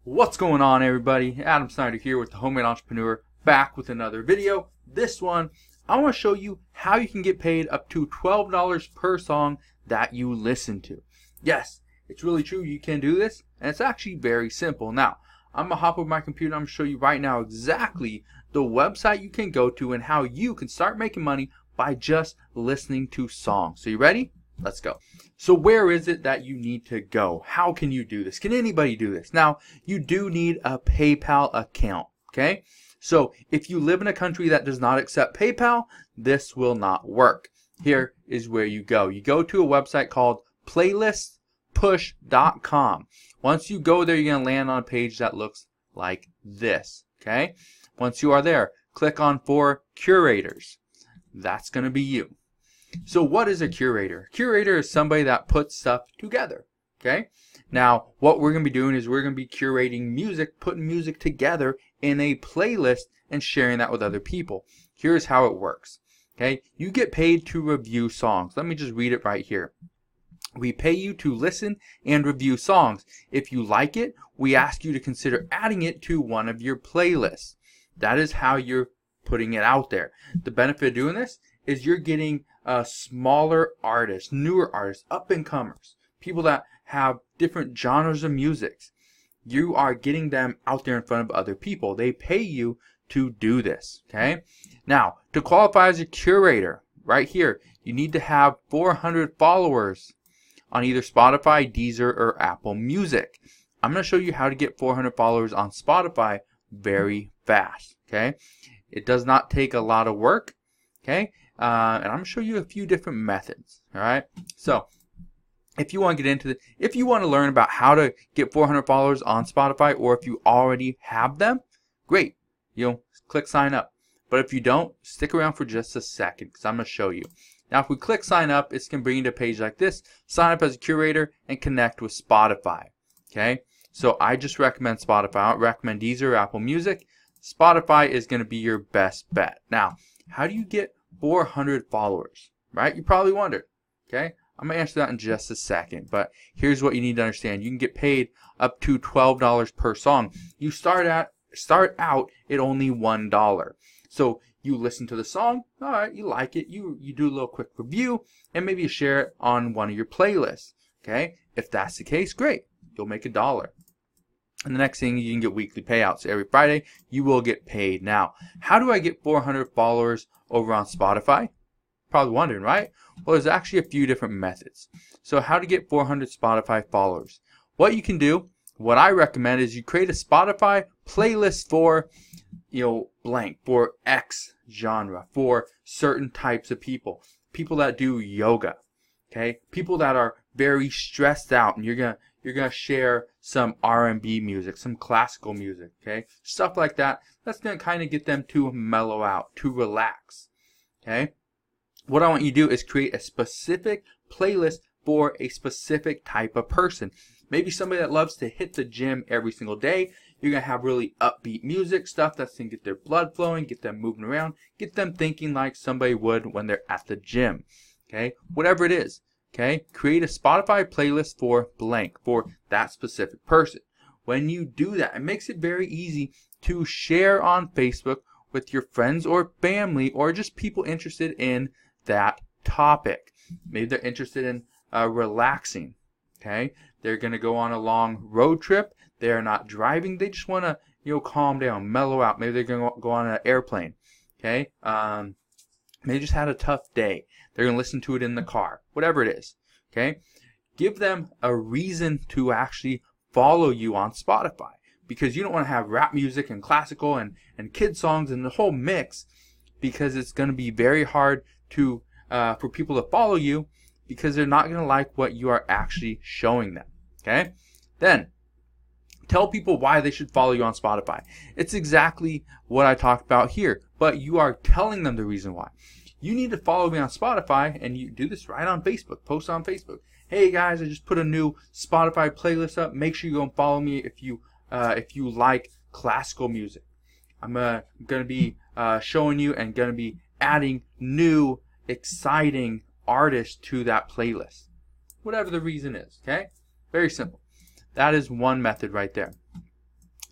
What's going on, everybody? Adam Snyder here with the Homemade Entrepreneur, back with another video. This one, I want to show you how you can get paid up to $12 per song that you listen to. Yes, it's really true. You can do this, and it's actually very simple. Now, I'm going to hop over my computer. I'm going to show you right now exactly the website you can go to and how you can start making money by just listening to songs. So you ready? Let's go. So where is it that you need to go? How can you do this? Can anybody do this? Now, you do need a PayPal account, okay? So if you live in a country that does not accept PayPal, this will not work. Here is where you go. You go to a website called playlistpush.com. Once you go there, you're going to land on a page that looks like this, okay? Once you are there, click on for curators. That's going to be you. So what is a curator? Curator is somebody that puts stuff together, okay? Now, what we're going to be doing is we're going to be curating music, putting music together in a playlist and sharing that with other people. Here's how it works, okay? You get paid to review songs. Let me just read it right here. We pay you to listen and review songs. If you like it, we ask you to consider adding it to one of your playlists. That is how you're putting it out there. The benefit of doing this is you're getting smaller artists, newer artists, up-and-comers, people that have different genres of music. You are getting them out there in front of other people. They pay you to do this, okay? Now, to qualify as a curator, right here, you need to have 400 followers on either Spotify, Deezer, or Apple Music. I'm going to show you how to get 400 followers on Spotify very fast, okay? It does not take a lot of work, okay? And I'm going to show you a few different methods, all right? So, if you want to get into it, if you want to learn about how to get 400 followers on Spotify, or if you already have them, great. Click sign up. But if you don't, stick around for just a second because I'm going to show you. Now, if we click sign up, it's going to bring you to a page like this. Sign up as a curator and connect with Spotify, okay? So, I just recommend Spotify. I don't recommend Deezer or Apple Music. Spotify is going to be your best bet. Now, how do you get 400 followers, right? You probably wondered, okay? I'm going to answer that in just a second, but here's what you need to understand. You can get paid up to $12 per song. You start out at only $1. So you listen to the song, all right, you like it, you do a little quick review, and maybe you share it on one of your playlists, okay? If that's the case, great. You'll make $1. And the next thing, you can get weekly payouts. Every Friday, you will get paid. Now, how do I get 400 followers over on Spotify? Probably wondering, right? Well, there's actually a few different methods. So how to get 400 Spotify followers. What you can do, what I recommend is you create a Spotify playlist for, blank, for X genre, for certain types of people. People that do yoga, okay? People that are very stressed out, and you're gonna share some R&B music, some classical music, okay? Stuff like that. That's gonna kind of get them to mellow out, to relax, okay? What I want you to do is create a specific playlist for a specific type of person. Maybe somebody that loves to hit the gym every single day. You're going to have really upbeat music, stuff that's going to get their blood flowing, get them moving around, get them thinking like somebody would when they're at the gym, okay? Whatever it is. Okay, create a Spotify playlist for blank, for that specific person. When you do that, it makes it very easy to share on Facebook with your friends or family or just people interested in that topic. Maybe they're interested in relaxing. Okay, they're going to go on a long road trip. They're not driving. They just want to, calm down, mellow out. Maybe they're going to go on an airplane. Okay, they just had a tough day. They're going to listen to it in the car. Whatever it is. Okay? Give them a reason to actually follow you on Spotify. Because you don't want to have rap music and classical and kid songs and the whole mix. Because it's going to be very hard to for people to follow you. Because they're not going to like what you are actually showing them. Okay? Then, tell people why they should follow you on Spotify. It's exactly what I talked about here. But you are telling them the reason why. You need to follow me on Spotify, and you do this right on Facebook. Post on Facebook. Hey guys, I just put a new Spotify playlist up. Make sure you go and follow me if you like classical music. I'm gonna be showing you and gonna be adding new, exciting artists to that playlist. Whatever the reason is. Okay, very simple. That is one method right there.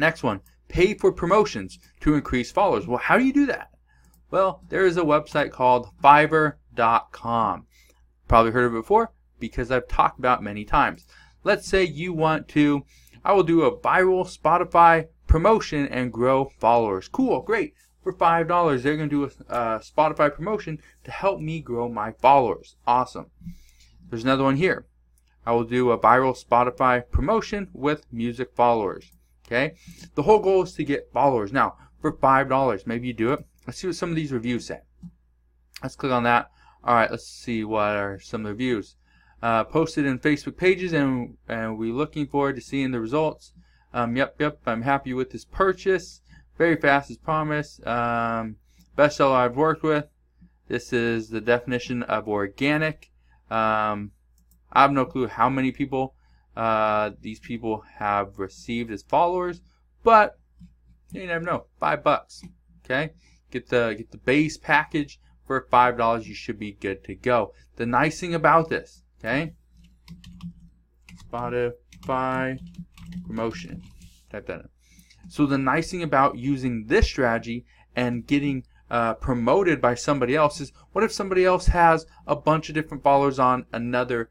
Next one, pay for promotions to increase followers. Well, how do you do that? Well, there is a website called Fiverr.com. Probably heard of it before because I've talked about it many times. Let's say you want to, I will do a viral Spotify promotion and grow followers. Cool, great. For $5, they're going to do a Spotify promotion to help me grow my followers. Awesome. There's another one here. I will do a viral Spotify promotion with music followers. Okay? The whole goal is to get followers. Now, for $5, maybe you do it. Let's see what some of these reviews say. Let's click on that. All right, let's see what are some of the reviews. Posted in Facebook pages, and we're looking forward to seeing the results. Yep, I'm happy with this purchase. Very fast as promised. Best seller I've worked with. This is the definition of organic. I have no clue how many people these people have received as followers, but you never know. $5. Okay, get the base package for $5. You should be good to go. The nice thing about this, okay, Spotify promotion. Type that in. So the nice thing about using this strategy and getting promoted by somebody else is, what if somebody else has a bunch of different followers on another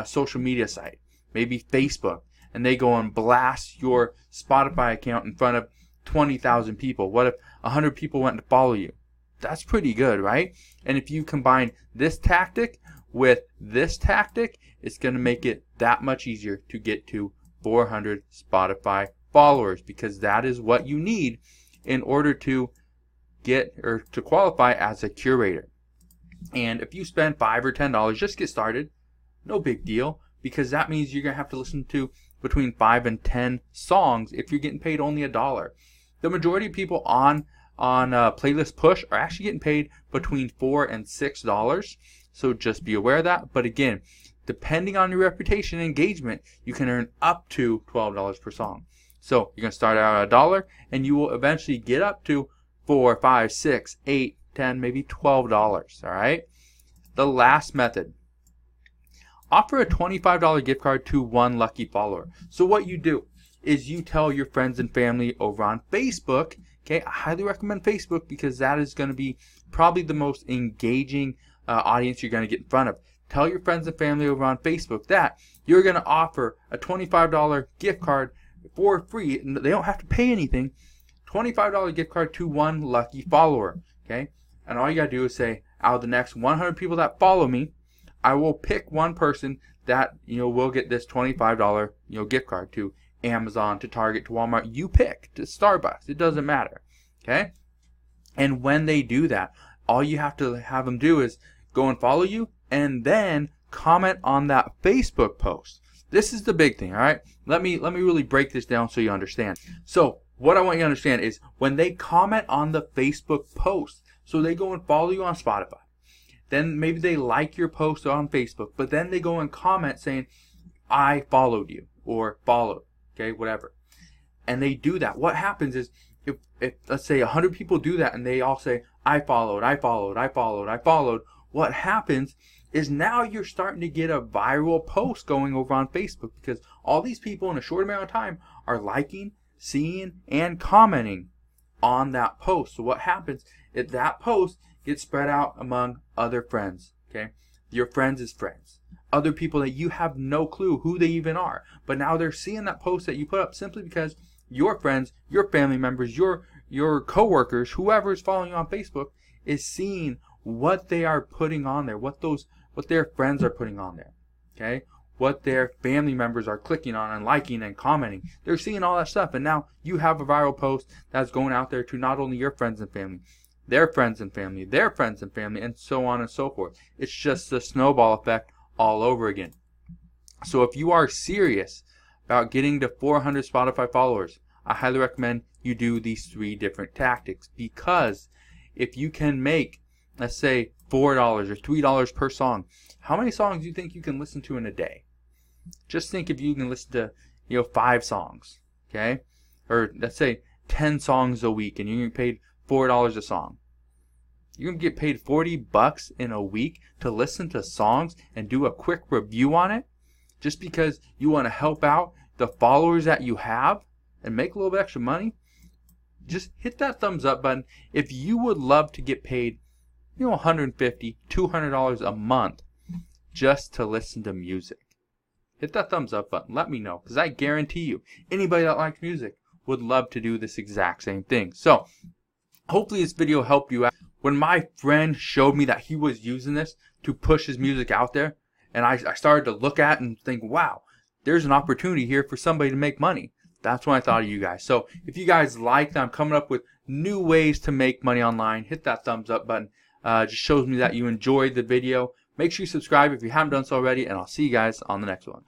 social media site, maybe Facebook, and they go and blast your Spotify account in front of 20,000 people? What if 100 people went to follow you? That's pretty good, right? And if you combine this tactic with this tactic, it's going to make it that much easier to get to 400 Spotify followers, because that is what you need in order to get or to qualify as a curator. And if you spend $5 or $10, just get started, no big deal, because that means you're going to have to listen to between 5 and 10 songs if you're getting paid only $1. The majority of people on Playlist Push are actually getting paid between $4 and $6, so just be aware of that. But again, depending on your reputation and engagement, you can earn up to $12 per song. So you're going to start out at $1, and you will eventually get up to $4, $5, $6, $8, $10, maybe $12. All right. The last method: offer a $25 gift card to one lucky follower. So what you do is you tell your friends and family over on Facebook. Okay, I highly recommend Facebook because that is going to be probably the most engaging audience you're going to get in front of. Tell your friends and family over on Facebook that you're going to offer a $25 gift card for free. They don't have to pay anything. $25 gift card to one lucky follower. Okay, and all you got to do is say, out of the next 100 people that follow me, I will pick one person that will get this $25 gift card to Amazon, to Target, to Walmart. You pick, to Starbucks. It doesn't matter. Okay, and when they do that, all you have to have them do is go and follow you, and then comment on that Facebook post. This is the big thing, all right? Let me really break this down so you understand. So what I want you to understand is when they comment on the Facebook post, so they go and follow you on Spotify, then maybe they like your post on Facebook, but then they go and comment saying, I followed you, or followed, okay, whatever. And they do that. What happens is, if let's say 100 people do that and they all say, I followed, I followed, I followed, I followed, what happens is now you're starting to get a viral post going over on Facebook, because all these people in a short amount of time are liking, seeing, and commenting on that post. So what happens is that post gets spread out among other friends. Okay, your friends' friends, other people that you have no clue who they even are, but now they're seeing that post that you put up simply because your friends, your family members, your coworkers, whoever is following you on Facebook is seeing what they are putting on there, what their friends are putting on there. Okay, what their family members are clicking on and liking and commenting. They're seeing all that stuff, and now you have a viral post that's going out there to not only your friends and family, their friends and family, their friends and family, and so on and so forth. It's just the snowball effect all over again. So if you are serious about getting to 400 Spotify followers, I highly recommend you do these 3 different tactics, because if you can make, let's say, $4 or $3 per song, how many songs do you think you can listen to in a day? Just think if you can listen to 5 songs, okay, or let's say 10 songs a week, and you're getting paid $4 a song. You're gonna get paid $40 in a week to listen to songs and do a quick review on it, just because you want to help out the followers that you have. and make a little bit extra money, just hit that thumbs up button. If you would love to get paid, $150, $200 a month just to listen to music, hit that thumbs up button. Let me know, because I guarantee you, anybody that likes music would love to do this exact same thing. So hopefully this video helped you out. When my friend showed me that he was using this to push his music out there, and I started to look at it and think, wow, there's an opportunity here for somebody to make money. That's when I thought of you guys. So if you guys like that I'm coming up with new ways to make money online, hit that thumbs up button. Just shows me that you enjoyed the video. Make sure you subscribe if you haven't done so already, and I'll see you guys on the next one.